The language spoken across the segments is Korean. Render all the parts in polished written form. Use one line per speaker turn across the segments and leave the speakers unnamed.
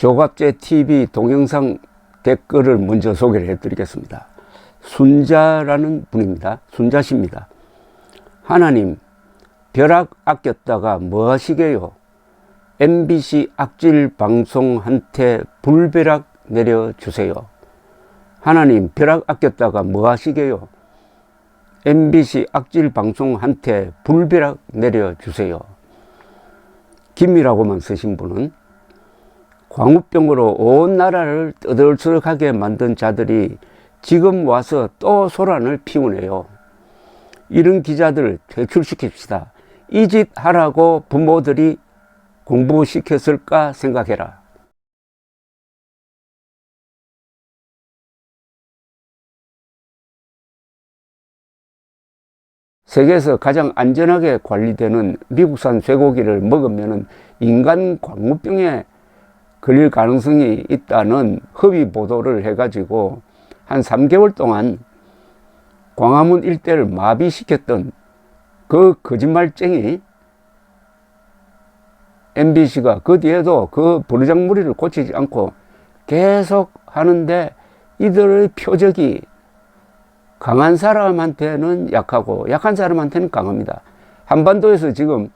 조갑제 TV 동영상 댓글을 먼저 소개를 해드리겠습니다. 순자라는 분입니다. 순자씨입니다. 하나님, 벼락 아꼈다가 뭐 하시게요? MBC 악질 방송한테 불벼락 내려주세요. 하나님, 벼락 아꼈다가 뭐 하시게요? MBC 악질 방송한테 불벼락 내려주세요. 김이라고만 쓰신 분은 광우병으로 온 나라를 떠들썩하게 만든 자들이 지금 와서 또 소란을 피우네요. 이런 기자들 퇴출시킵시다. 이 짓 하라고 부모들이 공부시켰을까 생각해라. 세계에서 가장 안전하게 관리되는 미국산 쇠고기를 먹으면 인간 광우병에 걸릴 가능성이 있다는 허위 보도를 해가지고 한 3개월 동안 광화문 일대를 마비시켰던 그 거짓말쟁이 MBC가 그 뒤에도 그 버르장머리를 고치지 않고 계속 하는데, 이들의 표적이 강한 사람한테는 약하고 약한 사람한테는 강합니다. 한반도에서 지금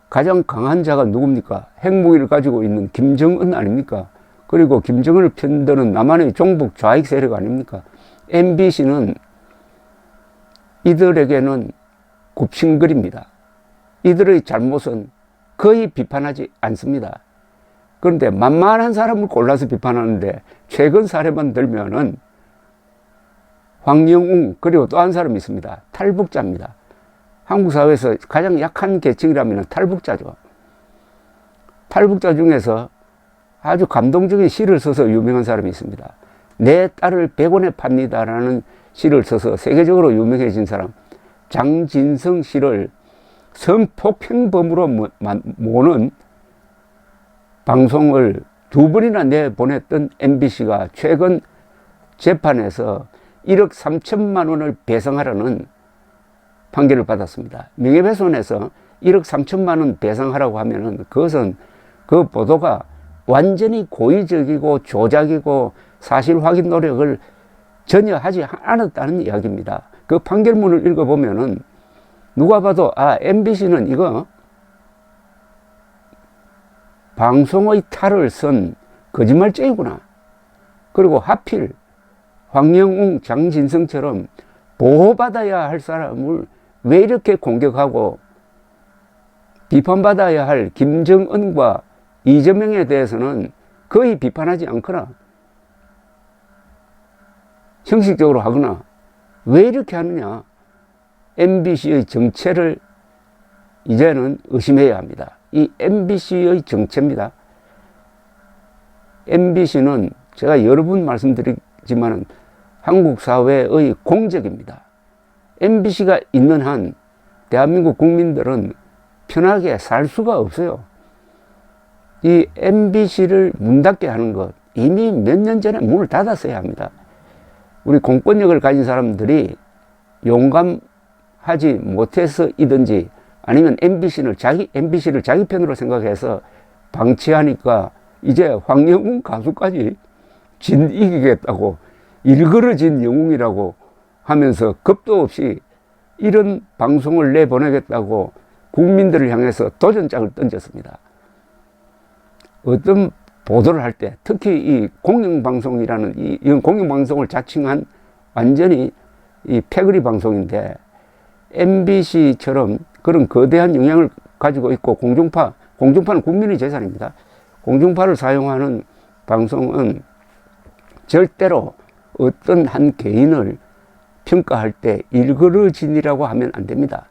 가장 강한 자가 누굽니까? 핵무기를 가지고 있는 김정은 아닙니까? 그리고 김정은을 편드는 남한의 종북 좌익 세력 아닙니까? MBC는 이들에게는 굽신거립니다. 이들의 잘못은 거의 비판하지 않습니다. 그런데 만만한 사람을 골라서 비판하는데, 최근 사례만 들면은 황영웅, 그리고 또 한 사람이 있습니다. 탈북자입니다. 한국 사회에서 가장 약한 계층이라면 탈북자죠. 탈북자 중에서 아주 감동적인 시를 써서 유명한 사람이 있습니다. 내 딸을 100원에 팝니다라는 시를 써서 세계적으로 유명해진 사람, 장진성 씨를 성폭행범으로 모는 방송을 2번이나 내보냈던 MBC가 최근 재판에서 1억 3천만 원을 배상하라는 판결을 받았습니다. 명예훼손에서 1억 3천만 원 배상하라고 하면은 그것은 그 보도가 완전히 고의적이고 조작이고 사실 확인 노력을 전혀 하지 않았다는 이야기입니다. 그 판결문을 읽어보면은 누가 봐도 MBC는 이거 방송의 탈을 쓴 거짓말쟁이구나. 그리고 하필 황영웅, 장진성처럼 보호받아야 할 사람을 왜 이렇게 공격하고, 비판받아야 할 김정은과 이재명에 대해서는 거의 비판하지 않거나 형식적으로 하거나, 왜 이렇게 하느냐. MBC의 정체를 이제는 의심해야 합니다. 이 MBC의 정체입니다. MBC는 제가 여러 번 말씀드리지만 한국 사회의 공적입니다. MBC가 있는 한 대한민국 국민들은 편하게 살 수가 없어요. 이 MBC를 문 닫게 하는 것, 이미 몇 년 전에 문을 닫았어야 합니다. 우리 공권력을 가진 사람들이 용감하지 못해서이든지 아니면 MBC를 자기 편으로 생각해서 방치하니까 이제 황영웅 가수까지 진 이기겠다고, 일그러진 영웅이라고 하면서 겁도 없이 이런 방송을 내보내겠다고 국민들을 향해서 도전장을 던졌습니다. 어떤 보도를 할 때, 특히 이 공영방송이라는 이런 공영방송을 자칭한 완전히 이 패거리 방송인데, MBC처럼 그런 거대한 영향을 가지고 있고, 공중파는 국민의 재산입니다. 공중파를 사용하는 방송은 절대로 어떤 한 개인을 평가할 때 일그러진이라고 하면 안 됩니다.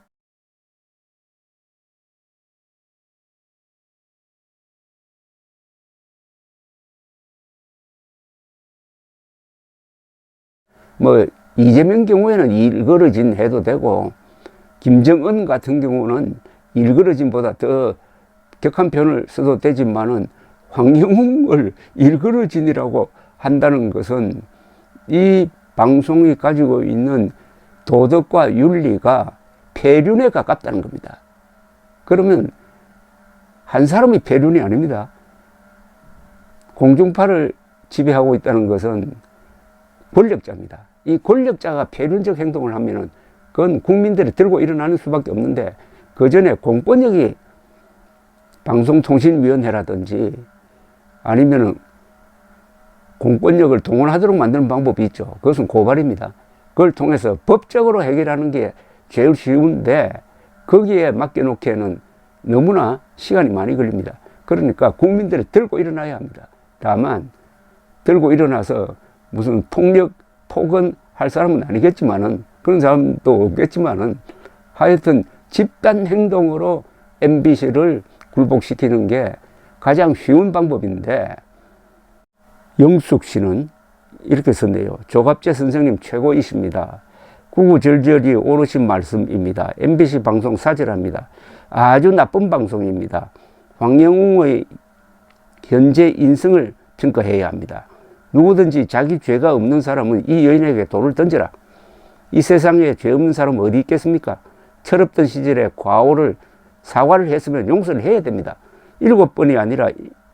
이재명 경우에는 일그러진 해도 되고, 김정은 같은 경우는 일그러진보다 더 격한 표현을 써도 되지만은, 황영웅을 일그러진이라고 한다는 것은 이 방송이 가지고 있는 도덕과 윤리가 폐륜에 가깝다는 겁니다. 그러면 한 사람이 폐륜이 아닙니다. 공중파를 지배하고 있다는 것은 권력자입니다. 이 권력자가 패륜적 행동을 하면은 그건 국민들이 들고 일어나는 수밖에 없는데, 그 전에 공권력이 방송통신위원회라든지 아니면은 공권력을 동원하도록 만드는 방법이 있죠. 그것은 고발입니다. 그걸 통해서 법적으로 해결하는 게 제일 쉬운데, 거기에 맡겨놓기에는 너무나 시간이 많이 걸립니다. 그러니까 국민들이 들고 일어나야 합니다. 다만 들고 일어나서 무슨 폭력, 폭언 할 사람은 아니겠지만은, 그런 사람도 없겠지만은, 하여튼 집단 행동으로 MBC를 굴복시키는 게 가장 쉬운 방법인데, 영숙 씨는 이렇게 썼네요. 조갑재 선생님 최고이십니다. 구구절절이 옳으신 말씀입니다. MBC 방송 사절합니다. 아주 나쁜 방송입니다. 황영웅의 현재 인성을 평가해야 합니다. 누구든지 자기 죄가 없는 사람은 이 여인에게 돌을 던져라. 이 세상에 죄 없는 사람은 어디 있겠습니까? 철없던 시절에 과오를 사과를 했으면 용서를 해야 됩니다. 7번이 아니라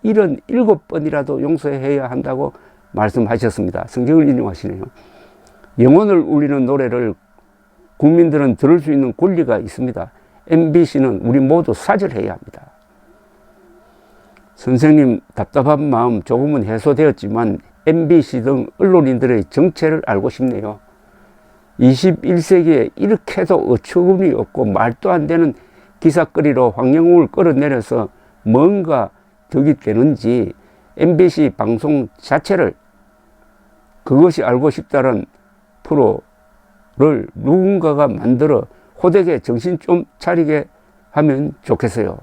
77번이라도 용서해야 한다고 말씀하셨습니다. 성경을 인용하시네요. 영혼을 울리는 노래를 국민들은 들을 수 있는 권리가 있습니다. MBC는 우리 모두 사절해야 합니다. 선생님 답답한 마음 조금은 해소되었지만 MBC 등 언론인들의 정체를 알고 싶네요. 21세기에 이렇게도 어처구니 없고 말도 안 되는 기사거리로 황영웅을 끌어내려서 뭔가 득이 되는지, MBC 방송 자체를 그것이 알고 싶다는 프로를 누군가가 만들어 호되게 정신 좀 차리게 하면 좋겠어요.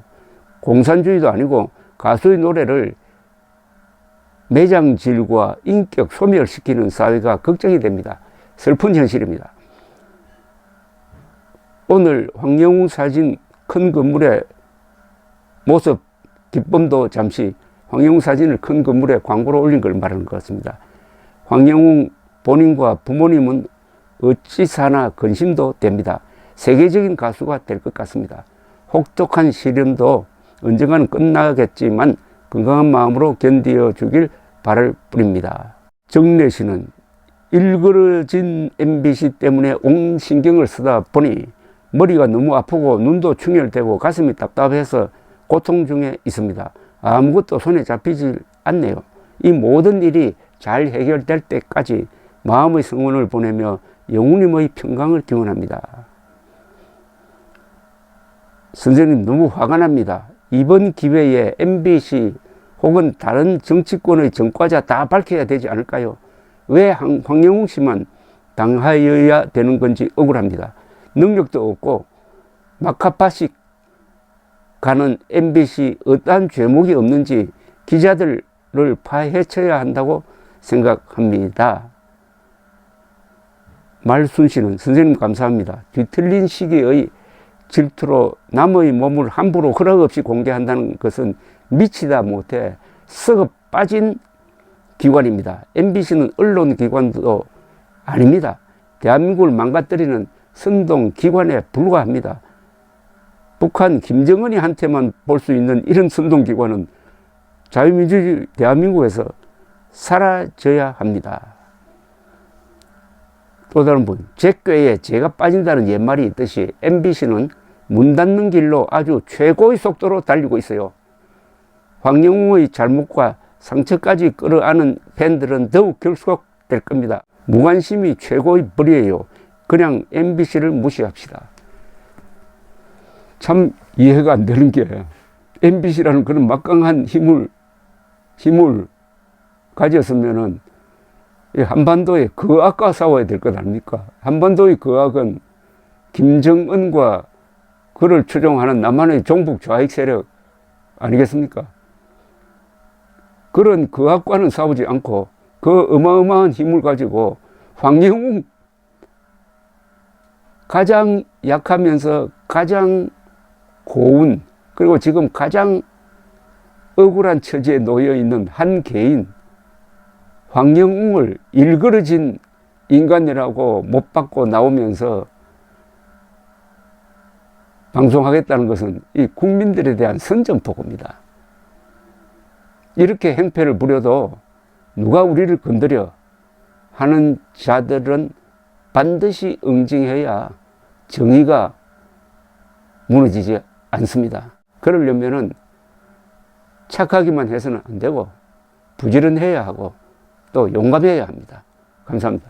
공산주의도 아니고 가수의 노래를 매장질과 인격 소멸시키는 사회가 걱정이 됩니다. 슬픈 현실입니다. 오늘 황영웅 사진 큰 건물의 모습 기쁨도 잠시 황영웅 사진을 큰 건물에 광고로 올린 걸 말하는 것 같습니다. 황영웅 본인과 부모님은 어찌 사나 근심도 됩니다. 세계적인 가수가 될 것 같습니다. 혹독한 시련도 언젠가는 끝나겠지만 건강한 마음으로 견디어 주길 바랄 뿐입니다. 정래 씨는 일그러진 MBC 때문에 온 신경을 쓰다 보니 머리가 너무 아프고 눈도 충혈되고 가슴이 답답해서 고통 중에 있습니다. 아무것도 손에 잡히질 않네요. 이 모든 일이 잘 해결될 때까지 마음의 성원을 보내며 영웅님의 평강을 기원합니다. 선생님 너무 화가 납니다. 이번 기회에 MBC 혹은 다른 정치권의 전과자 다 밝혀야 되지 않을까요? 왜 황영웅 씨만 당하여야 되는 건지 억울합니다. 능력도 없고 막하파식 가는 MBC 어떠한 죄목이 없는지 기자들을 파헤쳐야 한다고 생각합니다. 말순 씨는 선생님 감사합니다. 뒤틀린 시기의 질투로 남의 몸을 함부로 허락 없이 공개한다는 것은 미치다 못해 썩어 빠진 기관입니다. MBC는 언론기관도 아닙니다. 대한민국을 망가뜨리는 선동기관에 불과합니다. 북한 김정은이 한테만 볼 수 있는 이런 선동기관은 자유민주주의 대한민국에서 사라져야 합니다. 또 다른 분, 제 꾀에 제가 빠진다는 옛말이 있듯이 MBC는 문 닫는 길로 아주 최고의 속도로 달리고 있어요. 황영웅의 잘못과 상처까지 끌어안은 팬들은 더욱 결속될 겁니다. 무관심이 최고의 벌이에요. 그냥 MBC를 무시합시다. 참 이해가 안 되는 게 MBC라는 그런 막강한 힘을 가졌으면은 한반도에 거악과 싸워야 될 것 아닙니까? 한반도의 거악은 김정은과 그를 추종하는 남한의 종북 좌익 세력 아니겠습니까? 그런 거악과는 싸우지 않고 그 어마어마한 힘을 가지고 황영웅 가장 약하면서 가장 고운, 그리고 지금 가장 억울한 처지에 놓여 있는 한 개인 황영웅을 일그러진 인간이라고 못 받고 나오면서 방송하겠다는 것은 이 국민들에 대한 선전포고입니다. 이렇게 행패를 부려도 누가 우리를 건드려 하는 자들은 반드시 응징해야 정의가 무너지지 않습니다. 그러려면은 착하기만 해서는 안 되고 부지런해야 하고 또 용감해야 합니다. 감사합니다.